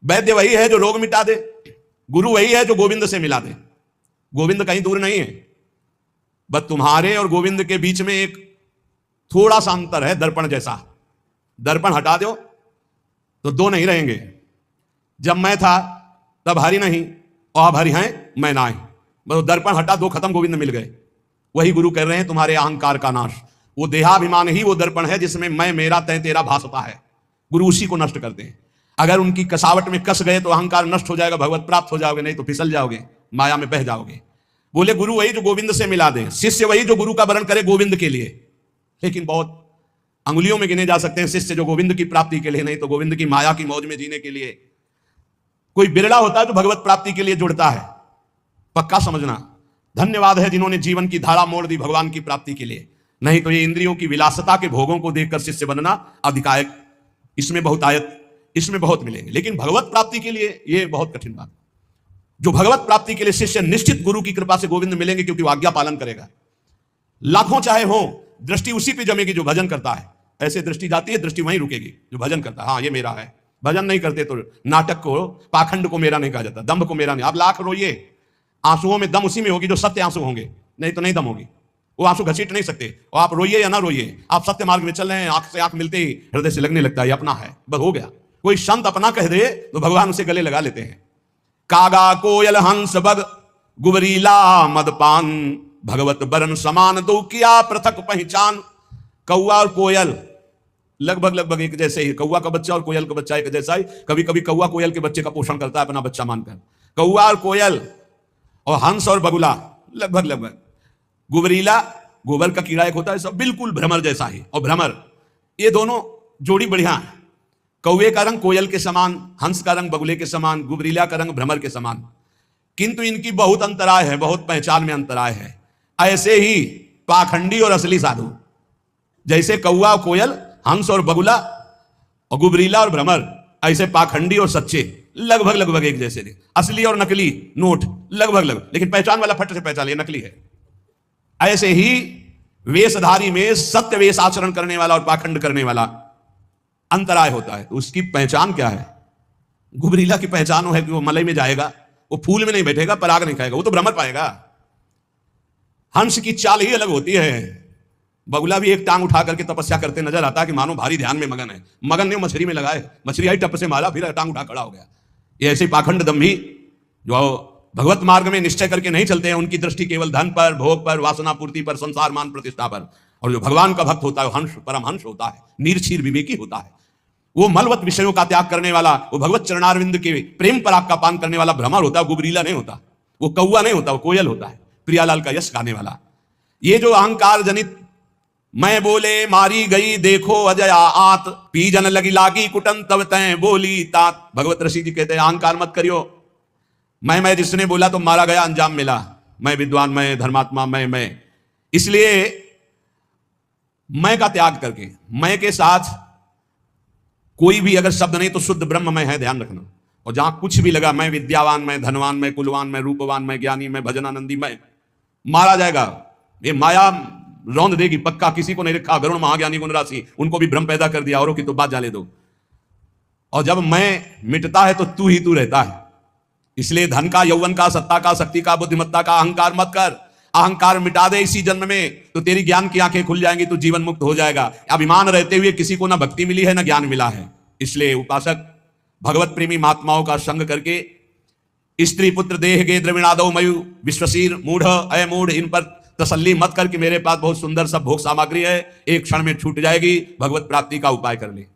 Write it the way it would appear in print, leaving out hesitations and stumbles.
वैद्य वही है जो रोग मिटा दे, गुरु वही है जो गोविंद से मिला दे। गोविंद कहीं दूर नहीं है, बस तुम्हारे और गोविंद के बीच में एक थोड़ा सा अंतर है, दर्पण जैसा। दर्पण हटा दो तो दो नहीं रहेंगे। जब मैं था तब हरि नहीं, और अब हरि हैं मैं ना ही। बस दर्पण हटा दो, खत्म, गोविंद मिल गए। वही गुरु कह रहे हैं तुम्हारे अहंकार का नाश। वो देहाभिमान ही वो दर्पण है जिसमें मैं मेरा तय तेरा भासता है। गुरु उसी को नष्ट करते हैं। अगर उनकी कसावट में कस गए तो अहंकार नष्ट हो जाएगा, भगवत प्राप्त हो जाओगे, नहीं तो फिसल जाओगे, माया में बह जाओगे। बोले गुरु वही जो गोविंद से मिला दे, शिष्य वही जो गुरु का वरण करे गोविंद के लिए। लेकिन बहुत अंगुलियों में गिने जा सकते हैं शिष्य जो गोविंद की प्राप्ति के लिए, नहीं तो गोविंद की माया की मौज में जीने के लिए। कोई बिरला होता है जो भगवत प्राप्ति के लिए जुड़ता है। पक्का समझना, धन्यवाद है जिन्होंने जीवन की धारा मोड़ दी भगवान की प्राप्ति के लिए। नहीं तो ये इंद्रियों की विलासता के भोगों को देखकर शिष्य बनना अधिकायक, इसमें बहुत आयत, इसमें बहुत मिलेंगे। लेकिन भगवत प्राप्ति के लिए ये बहुत कठिन बात। जो भगवत प्राप्ति के लिए शिष्य, निश्चित गुरु की कृपा से गोविंद मिलेंगे, क्योंकि वो आज्ञा पालन करेगा। लाखों चाहे हो, दृष्टि उसी पे जमेगी जो भजन करता है। ऐसे दृष्टि जाती है, दृष्टि वहीं रुकेगी जो भजन करता है। हाँ ये मेरा है। भजन नहीं करते तो नाटक को, पाखंड को मेरा नहीं कहा जाता, दंभ को मेरा नहीं। आप लाख रोइए, आंसुओं में दम उसी में होगी जो सत्य आंसू होंगे, नहीं तो नहीं दम होगी। वो आंसू घसीट नहीं सकते। और आप रोइए या ना रोइए, आप सत्य मार्ग में चल रहे हैं, आंख से आंख मिलते ही हृदय से लगने लगता है ये अपना है, बस हो गया। कोई संत अपना कह दे तो भगवान उसे गले लगा लेते हैं। कागा कोयल हंस बग गुबरीला मदपान, भगवत बरन समान दो किया पृथक पहचान। कौआ और कोयल लगभग एक जैसे ही। कौआ का बच्चा और कोयल का बच्चा एक जैसा ही। कभी कभी कौआ कोयल के बच्चे का पोषण करता है अपना बच्चा मानकर। कौआ और कोयल और हंस और बगुला लगभग। गुबरीला, गोबर का कीड़ा एक होता है, सब बिल्कुल भ्रमर जैसा ही। और भ्रमर, ये दोनों जोड़ी बढ़िया है। कौवे का रंग कोयल के समान, हंस का रंग बगुले के समान, गुबरीला का रंग भ्रमर के समान। किंतु इनकी बहुत अंतराय है, बहुत पहचान में अंतराय है। ऐसे ही पाखंडी और असली साधु, जैसे कौआ और कोयल, हंस और बगुला और गुबरीला और भ्रमर, ऐसे पाखंडी और सच्चे लगभग एक जैसे। असली और नकली नोट लगभग, लेकिन पहचान वाला फट से पहचान, ये नकली है। ऐसे ही वेशधारी में सत्य वेश आचरण करने वाला और पाखंड करने वाला अंतराय होता है। तो उसकी पहचान क्या है? गुबरीला की पहचान वो है कि वो मलई में जाएगा, वो फूल में नहीं बैठेगा, पराग नहीं खाएगा, वो तो भ्रमर पाएगा। हंस की चाल ही अलग होती है। बगुला भी एक टांग उठा करके तपस्या करते नजर आता है कि मानो भारी ध्यान में मगन है। मगन ने मछली में लगाए, मछली आई टप से मारा, फिर टांग उठा खड़ा हो गया। ये ऐसे पाखंड दम्भी जो भगवत मार्ग में निश्चय करके नहीं चलते हैं, उनकी दृष्टि केवल धन पर, भोग पर, वासना पूर्ति पर, संसार मान प्रतिष्ठा पर। और जो भगवान का भक्त होता है हंस, परमहंस होता है, नीरक्षीर विवेकी होता है। वो मलवत विषयों का त्याग करने वाला, वो भगवत चरणारविंद के प्रेम पराग का पान करने वाला भ्रमर होता है। गुबरीला नहीं होता, वो कौआ नहीं होता, वो कोयल होता है, प्रियालाल का यश गाने वाला। ये जो अहंकार जनित मैं बोले मारी गई देखो अजया आत, पीजन लगी लागी कुटन तब तय बोली तात। भगवत ऋषि जी कहते हैं अहंकार मत करियो। मैं जिसने बोला तो मारा गया, अंजाम मिला। मैं विद्वान, मैं धर्मात्मा, मैं। इसलिए मैं का त्याग करके, मैं के साथ कोई भी अगर शब्द नहीं तो शुद्ध ब्रह्म मैं है, ध्यान रखना। और जहां कुछ भी लगा, मैं विद्यावान, मैं धनवान, मैं कुलवान, मैं रूपवान, मैं ज्ञानी, मैं भजनानंदी, मैं, मारा जाएगा। ये माया रौंद देगी पक्का। किसी को नहीं रखा गरुण महाज्ञानी गुण राशि, उनको भी भ्रम पैदा कर दिया, औरों की तो बात जाने दो। और जब मैं मिटता है तो तू ही तू रहता है। इसलिए धन का, यौवन का, सत्ता का, शक्ति का, बुद्धिमत्ता का अहंकार मत कर। अहंकार मिटा दे इसी जन्म में तो तेरी ज्ञान की आंखें खुल जाएंगी, तो जीवन मुक्त हो जाएगा। अभिमान रहते हुए किसी को ना भक्ति मिली है ना ज्ञान मिला है। इसलिए उपासक भगवत प्रेमी महात्माओं का संग करके स्त्री पुत्र देह गे द्रविणादो मयु विश्वशीर मूढ़ अयमूढ़, इन पर तसल्ली मत कर कि मेरे पास बहुत सुंदर सब भोग सामग्री है, एक क्षण में छूट जाएगी। भगवत प्राप्ति का उपाय कर ले।